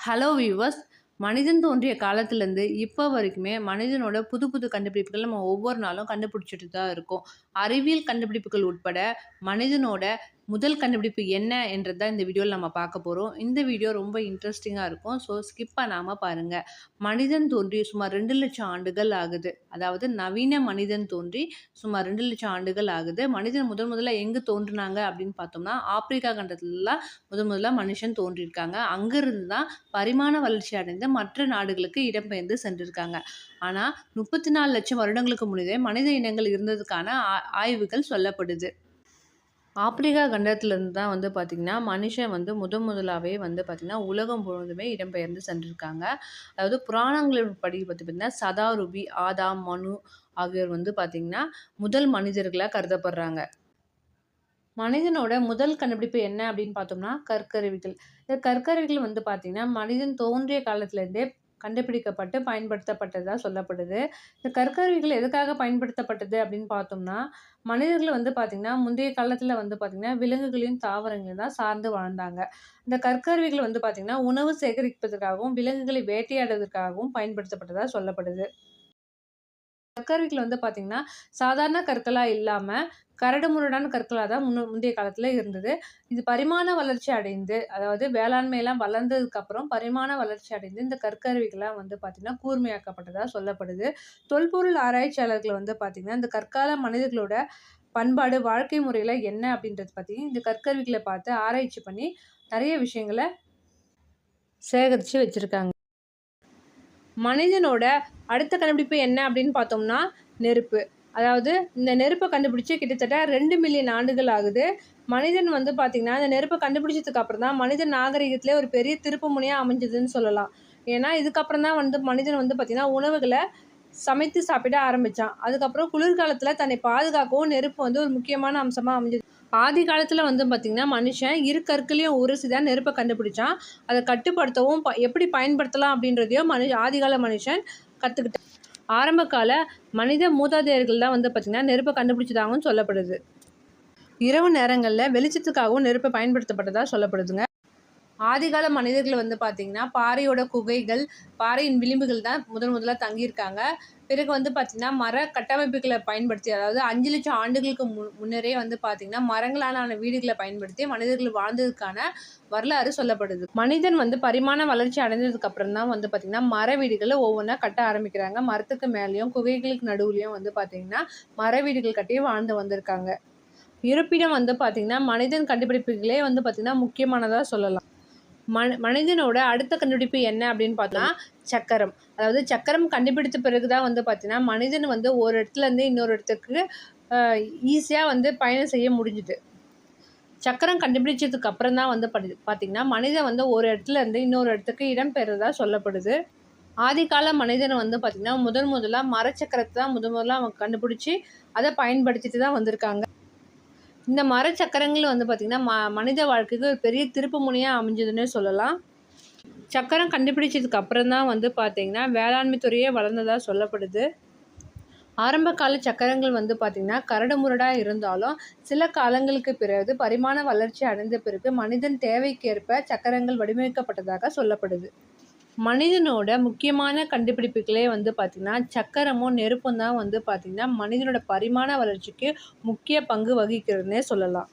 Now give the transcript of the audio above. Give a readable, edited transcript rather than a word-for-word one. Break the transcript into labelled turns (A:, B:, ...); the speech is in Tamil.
A: Hello viewers. மனிதன் தோன்றிய காலத்துலேருந்து இப்போ வரைக்குமே மனிதனோட புது புது கண்டுபிடிப்புகள் நம்ம ஒவ்வொரு நாளும் கண்டுபிடிச்சிட்டு தான் இருக்கோம். அறிவியல் கண்டுபிடிப்புகள் உட்பட மனிதனோட முதல் கண்டுபிடிப்பு என்ன என்றது தான் இந்த வீடியோவில் நம்ம பார்க்க போகிறோம். இந்த வீடியோ ரொம்ப இன்ட்ரெஸ்டிங்காக இருக்கும். ஸோ ஸ்கிப் பண்ணாமல் பாருங்கள். மனிதன் தோன்றி சுமார் 2,00,000 ஆண்டுகள் ஆகுது. அதாவது நவீன மனிதன் தோன்றி சுமார் 2,00,000 ஆண்டுகள் ஆகுது. மனிதன் முதல்ல எங்கே தோன்றினாங்க அப்படின்னு பார்த்தோம்னா, ஆப்பிரிக்கா கண்டத்துலலாம் முதல்ல மனுஷன் தோன்றியிருக்காங்க. அங்கிருந்து தான் பரிமாண வளர்ச்சி அடைந்து மற்ற நாடுகளுக்கு இடம்பெயர்ந்து சென்றிருக்காங்க. ஆனா 34 லட்சம் வருடங்களுக்கு முன்னரே மனித இனங்கள் இருந்ததுக்கான ஆய்வுகள் சொல்லப்படுது. ஆப்பிரிக்கா கண்டத்திலிருந்து தான் பார்த்தீங்கன்னா, மனுஷன் முதலாவே பார்த்தீங்கன்னா, உலகம் முழுவதுமே இடம்பெயர்ந்து சென்றிருக்காங்க. அதாவது புராணங்களின் படி பார்த்தீங்கன்னா, சதாருபி, ஆதாம், மனு ஆகியோர் பார்த்தீங்கன்னா, முதல் மனிதர்களா கருதப்படுறாங்க. மனிதனோட முதல் கண்டுபிடிப்பு என்ன அப்படின்னு பார்த்தோம்னா, கற்கருவிகள். இந்த கற்கருவிகள் பார்த்தீங்கன்னா, மனிதன் தோன்றிய காலத்திலேருந்தே கண்டுபிடிக்கப்பட்டு பயன்படுத்தப்பட்டதா சொல்லப்படுது. இந்த கற்கருவிகள் எதுக்காக பயன்படுத்தப்பட்டது அப்படின்னு பார்த்தோம்னா, மனிதர்கள் பார்த்தீங்கன்னா, முந்தைய காலத்தில பார்த்தீங்கன்னா, விலங்குகளையும் தாவரங்களையும் தான் சார்ந்து வாழ்ந்தாங்க. இந்த கற்கருவிகள் பார்த்தீங்கன்னா, உணவு சேகரிப்பதற்காகவும், விலங்குகளை வேட்டையாடுவதற்காகவும் பயன்படுத்தப்பட்டதா சொல்லப்படுது. கற்கருவிகள் பார்த்தீங்கன்னா, சாதாரண கற்களா இல்லாம, கரடுமுரடான கற்களா தான் முந்தைய காலத்துல இருந்தது. இது பரிமாண வளர்ச்சி அடைந்து, அதாவது வேளாண்மைலாம் வளர்ந்ததுக்கப்புறம் பரிமாண வளர்ச்சி அடைந்து, இந்த கற்கருவிகள்லாம் பார்த்தீங்கன்னா, கூர்மையாக்கப்பட்டதா சொல்லப்படுது. தொல்பொருள் ஆராய்ச்சியாளர்கள் பார்த்தீங்கன்னா, இந்த கற்கால மனிதர்களோட பண்பாடு, வாழ்க்கை முறையில என்ன அப்படின்றத பத்தி இந்த கற்கருவிகள பார்த்து ஆராய்ச்சி பண்ணி, நெறைய விஷயங்கள சேகரிச்சு வச்சிருக்காங்க. மனிதனோட அடுத்த கண்டுபிடிப்பு என்ன அப்படின்னு பார்த்தோம்னா, நெருப்பு. அதாவது இந்த நெருப்பை கண்டுபிடிச்சு கிட்டத்தட்ட 2 மில்லியன் ஆண்டுகள் ஆகுது. மனிதன் பார்த்தீங்கன்னா, இந்த நெருப்பை கண்டுபிடிச்சதுக்கு அப்புறம் தான் மனித நாகரிகத்திலே ஒரு பெரிய திருப்பு முனையா அமைஞ்சதுன்னு சொல்லலாம். ஏன்னா, இதுக்கப்புறம் தான் மனிதன் பார்த்தீங்கன்னா, உணவுகளை சமைத்து சாப்பிட ஆரம்பிச்சான். அதுக்கப்புறம் குளிர்காலத்துல தன்னை பாதுகாக்கவும் நெருப்பு ஒரு முக்கியமான அம்சமா அமைஞ்சது. ஆதி காலத்துல பார்த்தீங்கன்னா, மனுஷன் இரு கற்களையும் உரசி தான் நெருப்பை கண்டுபிடிச்சான். அதை கட்டுப்படுத்தவும் எப்படி பயன்படுத்தலாம் அப்படின்றதையும் ஆதிகால மனுஷன் கத்துக்கிட்டான். ஆரம்ப கால மனித மூதாதையர்கள் தான் பார்த்தீங்கன்னா, நெருப்பை கண்டுபிடிச்சதாகவும் சொல்லப்படுது. இரவு நேரங்களில் வெளிச்சத்துக்காகவும் நெருப்பை பயன்படுத்தப்பட்டதா சொல்லப்படுதுங்க. ஆதிகால மனிதர்கள் பார்த்தீங்கன்னா, பாறையோட குகைகள், பாறையின் விளிம்புகள் தான் முதல்ல தங்கியிருக்காங்க. பிறகு பார்த்தீங்கன்னா, மர கட்டமைப்புகளை பயன்படுத்தி, அதாவது 5 லட்சம் ஆண்டுகளுக்கு முன்னரே பார்த்தீங்கன்னா, மரங்களாலான வீடுகளை பயன்படுத்தி மனிதர்கள் வாழ்ந்ததுக்கான வரலாறு சொல்லப்படுது. மனிதன் பரிமாண வளர்ச்சி அடைந்ததுக்கு அப்புறம் தான் பார்த்தீங்கன்னா, மர வீடுகளை ஒவ்வொன்றா கட்ட ஆரம்பிக்கிறாங்க. மரத்துக்கு மேலேயும் குகைகளுக்கு நடுவுலையும் பார்த்தீங்கன்னா, மர வீடுகள் கட்டி வாழ்ந்து வந்திருக்காங்க. இருப்பிடம் பார்த்தீங்கன்னா, மனிதன் கண்டுபிடிப்புகளே பார்த்தீங்கன்னா முக்கியமானதாக சொல்லலாம். மனிதனோட அடுத்த கண்டுபிடிப்பு என்ன அப்படின்னு பார்த்தோம்னா, சக்கரம். அதாவது சக்கரம் கண்டுபிடித்த பிறகு தான் பார்த்தீங்கன்னா, மனிதன் ஒரு இடத்துலேருந்து இன்னொரு இடத்துக்கு ஈஸியாக பயணம் செய்ய முடிஞ்சுது. சக்கரம் கண்டுபிடிச்சதுக்கு அப்புறம் தான் பார்த்தீங்கன்னா, மனிதன் ஒரு இடத்துலேருந்து இன்னொரு இடத்துக்கு இடம்பெயர்றதா சொல்லப்படுது. ஆதிகால மனிதன் பார்த்தீங்கன்னா, முதலாக மரச்சக்கரத்தை தான் முதல்ல அவங்க கண்டுபிடிச்சி அதை பயன்படுத்திட்டு தான் வந்திருக்காங்க. இந்த மரச்சக்கரங்கள் பார்த்திங்கன்னா, மனித வாழ்க்கைக்கு ஒரு பெரிய திருப்பு முனையாக அமைஞ்சதுன்னே சொல்லலாம். சக்கரம் கண்டுபிடிச்சதுக்கு அப்புறம் தான் பார்த்திங்கன்னா, வேளாண்மை துறையே வளர்ந்ததாக சொல்லப்படுது. ஆரம்ப கால சக்கரங்கள் பார்த்திங்கன்னா, கரடுமுரடாக இருந்தாலும் சில காலங்களுக்கு பிறகு பரிமாண வளர்ச்சி அடைந்த பிறகு மனிதன் தேவைக்கேற்ப சக்கரங்கள் வடிவமைக்கப்பட்டதாக சொல்லப்படுது. மனிதனோட முக்கியமான கண்டுபிடிப்புகளே பார்த்திங்கன்னா, சக்கரமும் நெருப்பும் தான் பார்த்திங்கன்னா, மனிதனோட பரிமாண வளர்ச்சிக்கு முக்கிய பங்கு வகிக்கிறதுனே சொல்லலாம்.